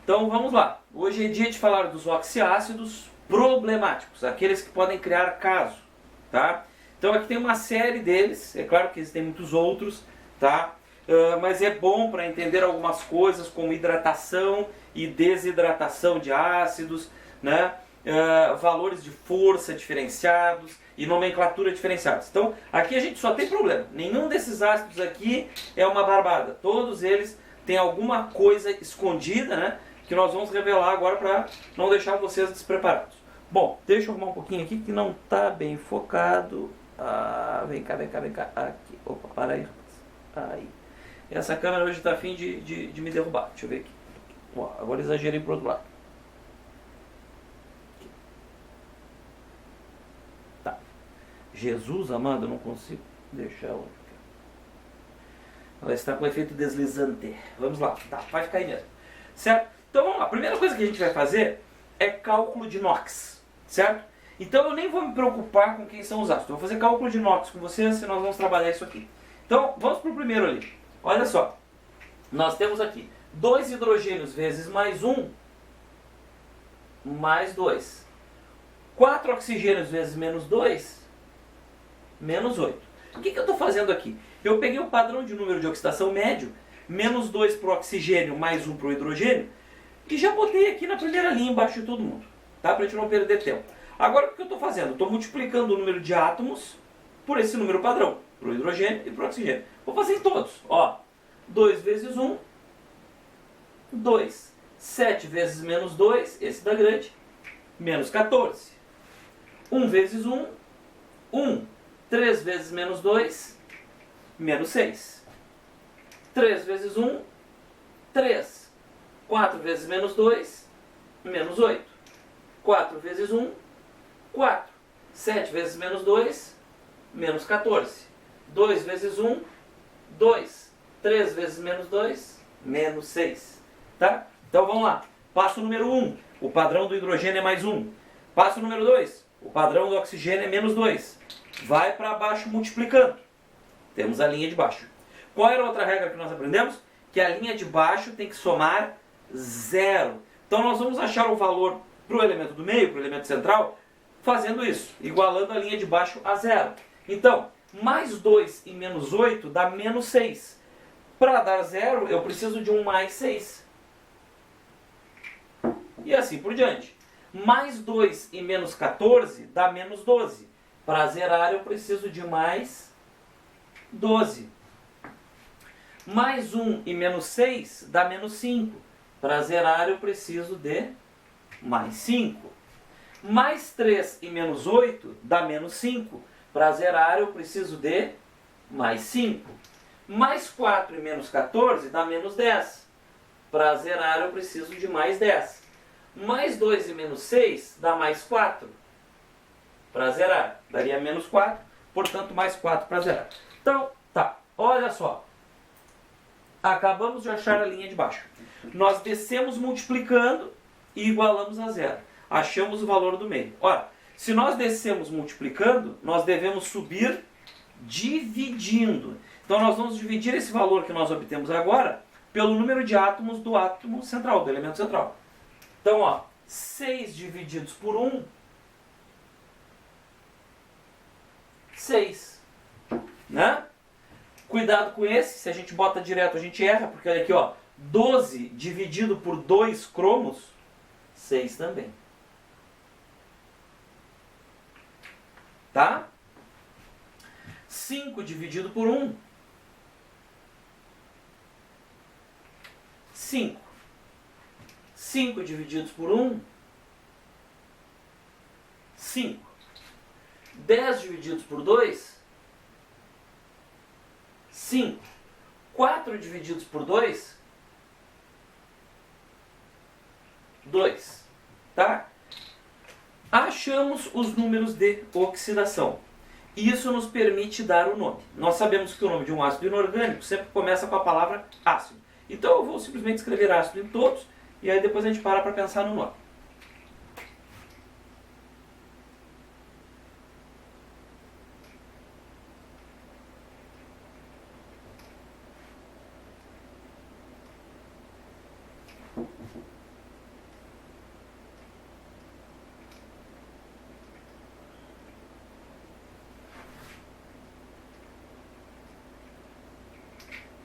Então vamos lá. Hoje é dia de falar dos oxiácidos problemáticos, aqueles que podem criar caso, tá? Então aqui tem uma série deles, é claro que existem muitos outros, tá? Mas é bom para entender algumas coisas como hidratação e desidratação de ácidos, né? Valores de força diferenciados e nomenclatura diferenciadas. Então aqui a gente só tem problema. Nenhum desses ácidos aqui é uma barbada. Todos eles têm alguma coisa escondida, né? Que nós vamos revelar agora para não deixar vocês despreparados. Bom, deixa eu arrumar um pouquinho aqui que não está bem focado. Vem cá. Aqui. Opa, para aí, rapaz. Aí. Essa câmera hoje está a fim de me derrubar. Deixa eu ver aqui. Ó, agora exagerei para o outro lado. Aqui. Tá. Jesus amado, eu não consigo deixar onde. Ela está com efeito deslizante. Vamos lá. Tá, vai ficar aí mesmo. Certo? Então vamos lá. A primeira coisa que a gente vai fazer é cálculo de NOx. Certo? Então eu nem vou me preocupar com quem são os ácidos. Eu vou fazer cálculo de NOx com vocês e nós vamos trabalhar isso aqui. Então vamos para o primeiro ali. Olha só. Nós temos aqui 2 hidrogênios vezes mais 1, mais 2. 4 oxigênios vezes menos 2, menos 8. O que eu estou fazendo aqui? Eu peguei o padrão de número de oxidação médio, menos 2 para o oxigênio, mais 1 para o hidrogênio, e já botei aqui na primeira linha embaixo de todo mundo, tá? Para a gente não perder tempo. Agora o que eu estou fazendo? Estou multiplicando o número de átomos por esse número padrão, para o hidrogênio e para o oxigênio. Vou fazer em todos. Ó, 2 vezes 1, 2. 7 vezes menos 2, esse da grande, menos 14. 1 vezes 1, 1. 3 vezes menos 2, menos 6. 3 vezes 1, 3. 4 vezes menos 2, menos 8. 4 vezes 1, 4. 7 vezes menos 2, menos 14. 2 vezes 1, 2. 3 vezes menos 2, menos 6. Tá? Então vamos lá. Passo número 1. O padrão do hidrogênio é mais 1. Passo número 2. O padrão do oxigênio é menos 2. Vai para baixo multiplicando. Temos a linha de baixo. Qual era a outra regra que nós aprendemos? Que a linha de baixo tem que somar 0. Então nós vamos achar o valor para o elemento do meio, para o elemento central, fazendo isso, igualando a linha de baixo a 0. Então, mais 2 e menos 8 dá menos 6. Para dar 0, eu preciso de um mais 6. E assim por diante. Mais 2 e menos 14 dá menos 12. Para zerar, eu preciso de mais 12. Mais 1 e menos 6 dá menos 5. Para zerar, eu preciso de mais 5. Mais 3 e menos 8 dá menos 5. Para zerar, eu preciso de mais 5. Mais 4 e menos 14 dá menos 10. Para zerar, eu preciso de mais 10. Mais 2 e menos 6 dá mais 4. Para zerar, daria menos 4. Portanto, mais 4 para zerar. Então, tá. Olha só. Acabamos de achar a linha de baixo. Nós descemos multiplicando e igualamos a 0. Achamos o valor do meio. Ora, se nós descemos multiplicando, nós devemos subir dividindo. Então nós vamos dividir esse valor que nós obtemos agora pelo número de átomos do átomo central, do elemento central. Então, ó, 6 divididos por 1, 6. Né? Cuidado com esse, se a gente bota direto a gente erra, porque olha aqui, ó, 12 dividido por 2 cromos, 6 também. Tá? 5 dividido por 1, 5. 5 divididos por 1, 5. 10 divididos por 2, 5. 4 divididos por 2, 2. Tá? Achamos os números de oxidação. Isso nos permite dar o nome. Nós sabemos que o nome de um ácido inorgânico sempre começa com a palavra ácido. Então eu vou simplesmente escrever ácido em todos e aí depois a gente para pensar no nome.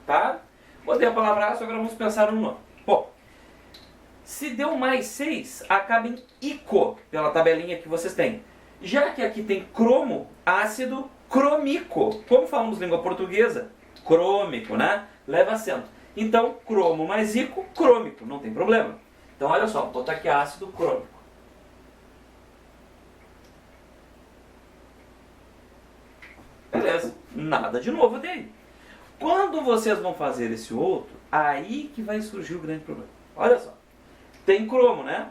tá? Botei a palavra ácido, agora vamos pensar no nome. Bom, se deu mais 6, acaba em ico, pela tabelinha que vocês têm. Já que aqui tem cromo, ácido crômico. Como falamos língua portuguesa? Crômico, né? Leva acento. Então, cromo mais ico, crômico, não tem problema. Então, olha só, vou botar aqui ácido crômico. Beleza, nada de novo até aí. Quando vocês vão fazer esse outro, aí que vai surgir o grande problema. Olha só, tem cromo, né?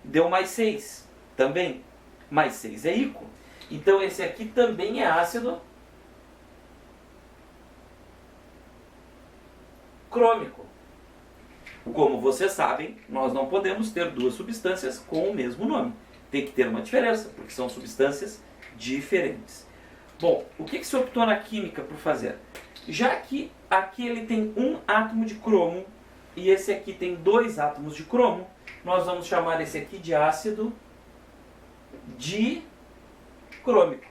Deu mais 6, também. Mais 6 é ico. Então esse aqui também é ácido crômico. Como vocês sabem, nós não podemos ter duas substâncias com o mesmo nome. Tem que ter uma diferença, porque são substâncias diferentes. Bom, o que se optou na química por fazer? Já que aqui ele tem um átomo de cromo e esse aqui tem 2 átomos de cromo, nós vamos chamar esse aqui de ácido dicrômico.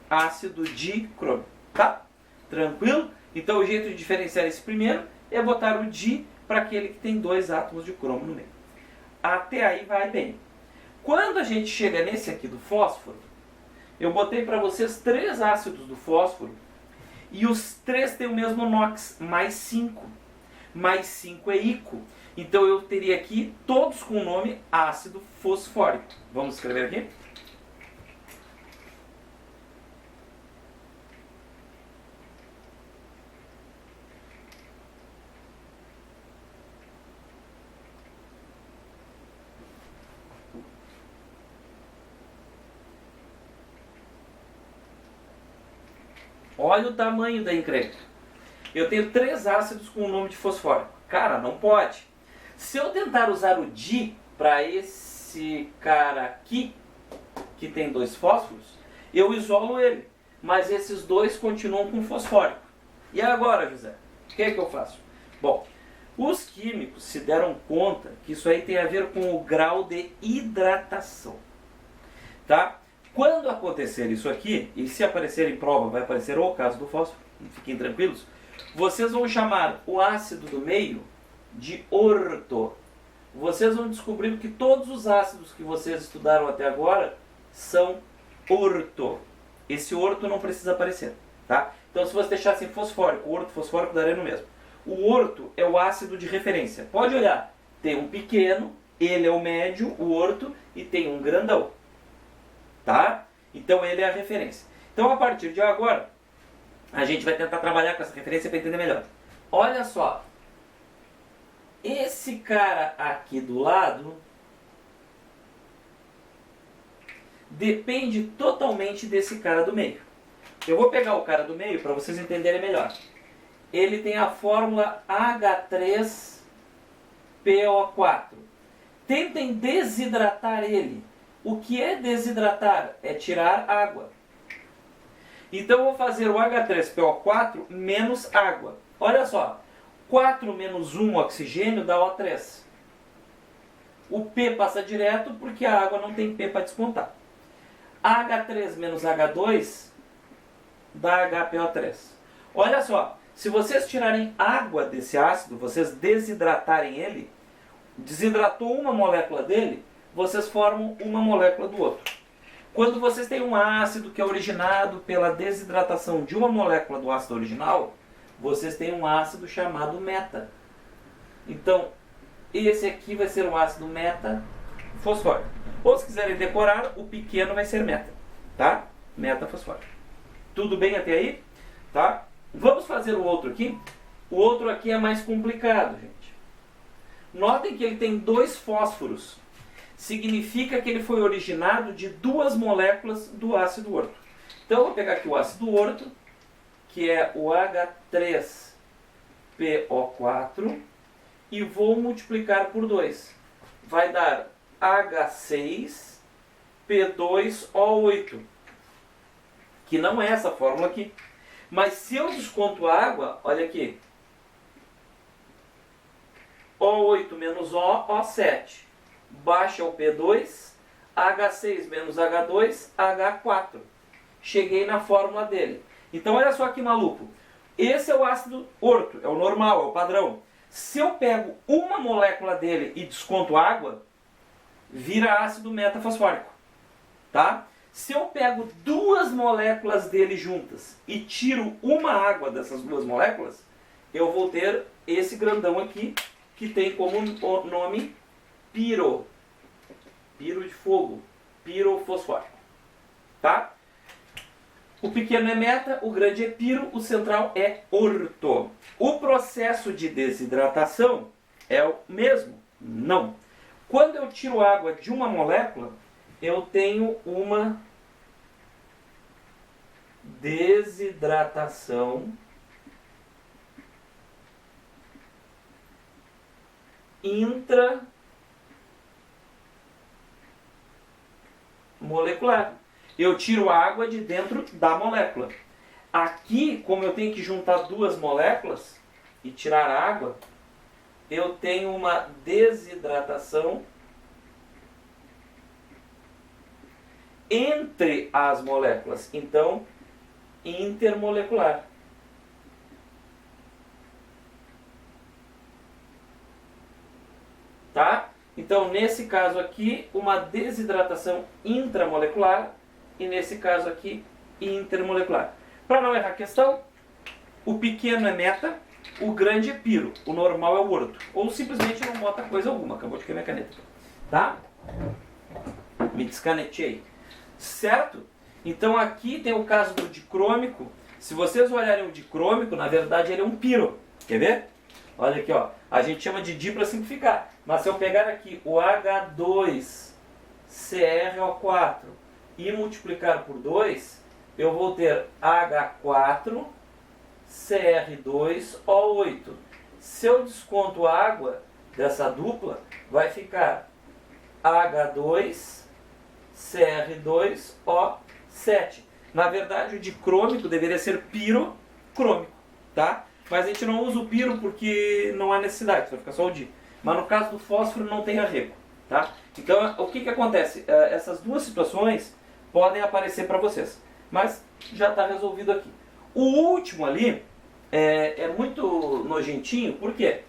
Ácido dicrômico, tá? Tranquilo? Então o jeito de diferenciar esse primeiro é botar o di para aquele que tem 2 átomos de cromo no meio. Até aí vai bem. Quando a gente chega nesse aqui do fósforo, eu botei para vocês 3 ácidos do fósforo e os 3 têm o mesmo NOx, mais 5. Mais 5 é ico. Então eu teria aqui todos com o nome ácido fosfórico. Vamos escrever aqui? Olha o tamanho da encrenca. Eu tenho 3 ácidos com o nome de fosfórico. Cara, não pode. Se eu tentar usar o di para esse cara aqui, que tem 2 fósforos, eu isolo ele. Mas esses 2 continuam com fosfórico. E agora, José? O que é que eu faço? Bom, os químicos se deram conta que isso aí tem a ver com o grau de hidratação. Tá? Quando acontecer isso aqui, e se aparecer em prova, vai aparecer o caso do fósforo, fiquem tranquilos, vocês vão chamar o ácido do meio de orto. Vocês vão descobrir que todos os ácidos que vocês estudaram até agora são orto. Esse orto não precisa aparecer, tá? Então se você deixassem fosfórico, orto, fosfórico daria no mesmo. O orto é o ácido de referência. Pode olhar, tem um pequeno, ele é o médio, o orto, e tem um grandão. Tá? Então ele é a referência. Então a partir de agora, a gente vai tentar trabalhar com essa referência para entender melhor. Olha só. Esse cara aqui do lado depende totalmente desse cara do meio. Eu vou pegar o cara do meio para vocês entenderem melhor. Ele tem a fórmula H3PO4. Tentem desidratar ele. O que é desidratar? É tirar água. Então eu vou fazer o H3PO4 menos água. Olha só, 4 menos 1 oxigênio dá O3. O P passa direto porque a água não tem P para descontar. H3 menos H2 dá HPO3. Olha só, se vocês tirarem água desse ácido, vocês desidratarem ele, desidratou uma molécula dele, vocês formam uma molécula do outro. Quando vocês têm um ácido que é originado pela desidratação de uma molécula do ácido original, vocês têm um ácido chamado meta. Então, esse aqui vai ser um ácido meta-fosfórico. Ou se quiserem decorar, o pequeno vai ser meta, tá? Meta-fosfórico. Tudo bem até aí? Tá? Vamos fazer o outro aqui. O outro aqui é mais complicado, gente. Notem que ele tem 2 fósforos. Significa que ele foi originado de 2 moléculas do ácido orto. Então eu vou pegar aqui o ácido orto, que é o H3PO4, e vou multiplicar por 2. Vai dar H6P2O8, que não é essa fórmula aqui. Mas se eu desconto a água, olha aqui, O8 menos O, O7. Baixa o P2, H6 menos H2, H4. Cheguei na fórmula dele. Então olha só que maluco. Esse é o ácido orto, é o normal, é o padrão. Se eu pego uma molécula dele e desconto água, vira ácido metafosfórico, tá? Se eu pego duas moléculas dele juntas e tiro uma água dessas duas moléculas, eu vou ter esse grandão aqui, que tem como nome piro. Piro de fogo, pirofosfórico, tá? O pequeno é meta, o grande é piro, o central é orto. O processo de desidratação é o mesmo? Não. Quando eu tiro água de uma molécula, eu tenho uma desidratação intramolecular. Eu tiro a água de dentro da molécula. Aqui, como eu tenho que juntar duas moléculas e tirar a água, eu tenho uma desidratação entre as moléculas. Então, intermolecular. Tá? Então, nesse caso aqui, uma desidratação intramolecular e nesse caso aqui, intermolecular. Para não errar a questão, o pequeno é meta, o grande é piro, o normal é o orto. Ou simplesmente não bota coisa alguma. Acabou de cair minha caneta. Tá? Me descanetei. Certo? Então aqui tem o caso do dicrômico. Se vocês olharem o dicrômico, na verdade ele é um piro. Quer ver? Olha aqui, ó. A gente chama de di para simplificar. Mas se eu pegar aqui o H2CrO4 e multiplicar por 2, eu vou ter H4Cr2O8. Se eu desconto água dessa dupla, vai ficar H2Cr2O7. Na verdade, o dicrômico deveria ser pirocrômico, tá? Mas a gente não usa o piro porque não há necessidade, vai ficar só o di. Mas no caso do fósforo não tem arrego, tá? Então, o que acontece? Essas duas situações podem aparecer para vocês, mas já está resolvido aqui. O último ali é muito nojentinho, porque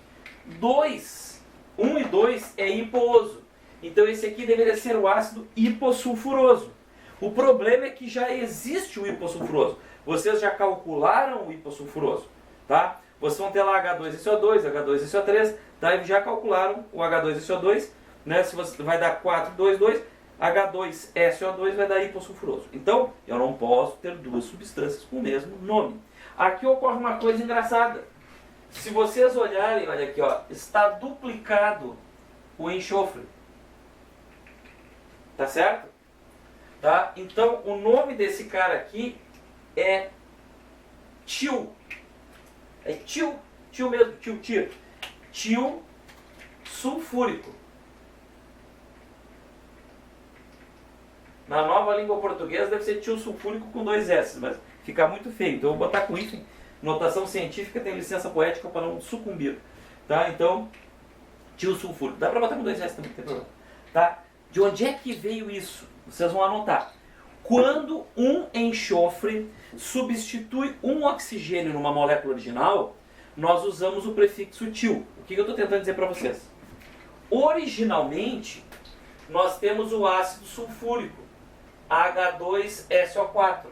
1 e 2 é hiposo. Então esse aqui deveria ser o ácido hipossulfuroso. O problema é que já existe o hipossulfuroso. Vocês já calcularam o hipossulfuroso, tá? Vocês vão ter lá H2SO2, H2SO3, tá? E já calcularam o H2SO2, né? Se você vai dar 4,2,2, H2SO2 vai dar hipossulfuroso. Então, eu não posso ter duas substâncias com o mesmo nome. Aqui ocorre uma coisa engraçada. Se vocês olharem, olha aqui, ó, está duplicado o enxofre. Tá certo? Tá? Então, o nome desse cara aqui é til. É til mesmo, til sulfúrico. Na nova língua portuguesa deve ser til sulfúrico com 2 S, mas fica muito feio. Então eu vou botar com hífen. Notação científica tem licença poética para não sucumbir. Tá? Então, til sulfúrico. Dá para botar com 2 S também, não tem problema. Tá? De onde é que veio isso? Vocês vão anotar. Quando um enxofre substitui um oxigênio numa molécula original, nós usamos o prefixo til. O que eu estou tentando dizer para vocês? Originalmente, nós temos o ácido sulfúrico, H2SO4.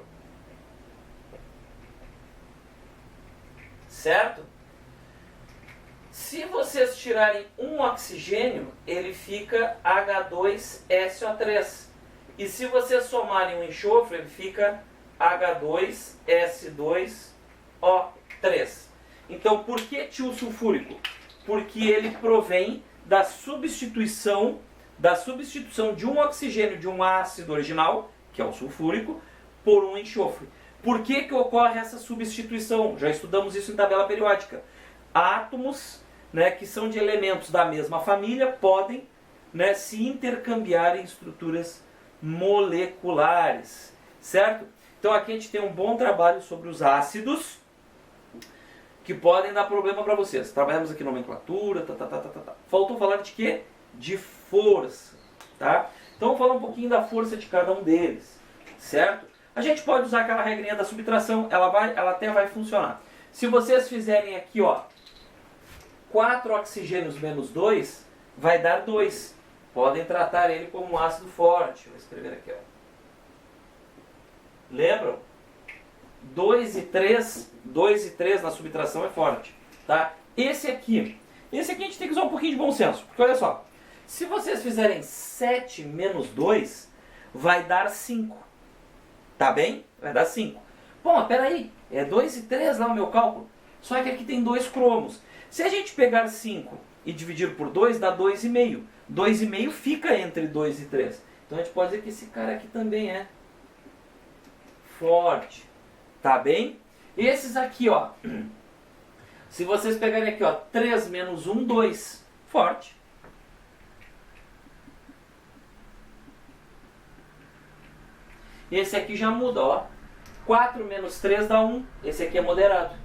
Certo? Se vocês tirarem um oxigênio, ele fica H2SO3. E se vocês somarem um enxofre, ele fica H2S2O3. Então, por que til sulfúrico? Porque ele provém da substituição de um oxigênio de um ácido original, que é o sulfúrico, por um enxofre. Por que ocorre essa substituição? Já estudamos isso em tabela periódica. Átomos, né, que são de elementos da mesma família podem, né, se intercambiar em estruturas moleculares, certo? Então aqui a gente tem um bom trabalho sobre os ácidos que podem dar problema para vocês. Trabalhamos aqui nomenclatura, Faltou falar de quê? De força, tá? Então vamos falar um pouquinho da força de cada um deles, certo? A gente pode usar aquela regrinha da subtração, ela até vai funcionar. Se vocês fizerem aqui, ó, 4 oxigênios menos 2, vai dar 2. Podem tratar ele como um ácido forte. Vou escrever aqui, ó. Lembram? 2 e 3 na subtração é forte, tá? Esse aqui a gente tem que usar um pouquinho de bom senso, porque olha só, se vocês fizerem 7 menos 2, vai dar 5, tá bem? Vai dar 5. Bom, mas peraí, é 2 e 3 lá o meu cálculo, só que aqui tem 2 cromos. Se a gente pegar 5 e dividir por 2, dá 2,5. 2,5 fica entre 2 e 3. Então a gente pode dizer que esse cara aqui também é forte. Tá bem? Esses aqui, ó. Se vocês pegarem aqui, ó, 3 menos 1, 2. Forte. Esse aqui já muda, ó. 4 menos 3 dá 1. Esse aqui é moderado.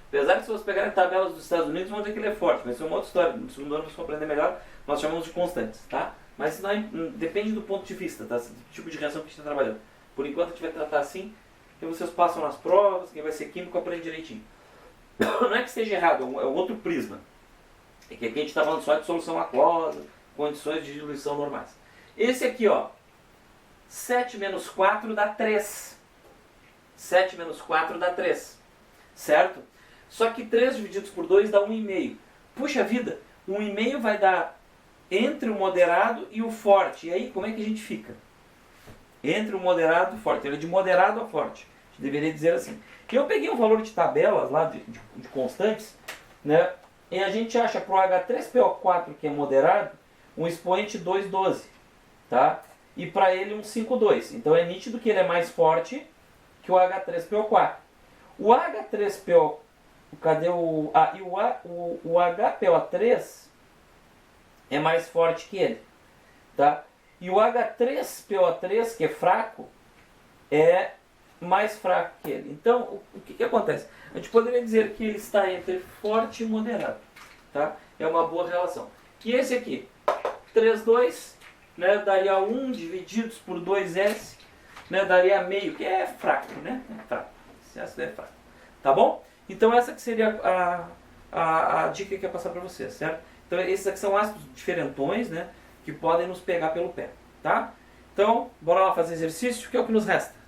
Apesar que se vocês pegarem tabelas dos Estados Unidos, vão ver que ele é forte, mas isso é uma outra história. No segundo ano, para você aprender melhor, nós chamamos de constantes, tá? Mas isso depende do ponto de vista, tá? Do tipo de reação que a gente está trabalhando. Por enquanto a gente vai tratar assim, que vocês passam nas provas, quem vai ser químico aprende direitinho. Não é que esteja errado, é um outro prisma. É que aqui a gente está falando só de solução aquosa, condições de diluição normais. Esse aqui, ó, 7 menos 4 dá 3. 7 menos 4 dá 3, certo? Só que 3 divididos por 2 dá 1,5. Puxa vida, 1,5 vai dar entre o moderado e o forte. E aí, como é que a gente fica? Entre o moderado e o forte. Ele é de moderado a forte. A gente deveria dizer assim. Eu peguei um valor de tabelas lá, de constantes, né? E a gente acha para o H3PO4, que é moderado, um expoente 2,12. Tá? E para ele um 5,2. Então é nítido que ele é mais forte que o H3PO4. O H3PO, cadê o... Ah, e o HPO3 é mais forte que ele, tá? E o H3PO3, que é fraco, é mais fraco que ele. Então, o que acontece? A gente poderia dizer que ele está entre forte e moderado, tá? É uma boa relação. E esse aqui, 3,2, né, daria 1 divididos por 2S, né, daria meio, que é fraco, né? É fraco. Esse ácido é fraco. Tá bom? Então essa que seria a dica que eu quero passar para vocês, certo? Então esses aqui são ácidos diferentões, né? Que podem nos pegar pelo pé, tá? Então, bora lá fazer exercício, que é o que nos resta.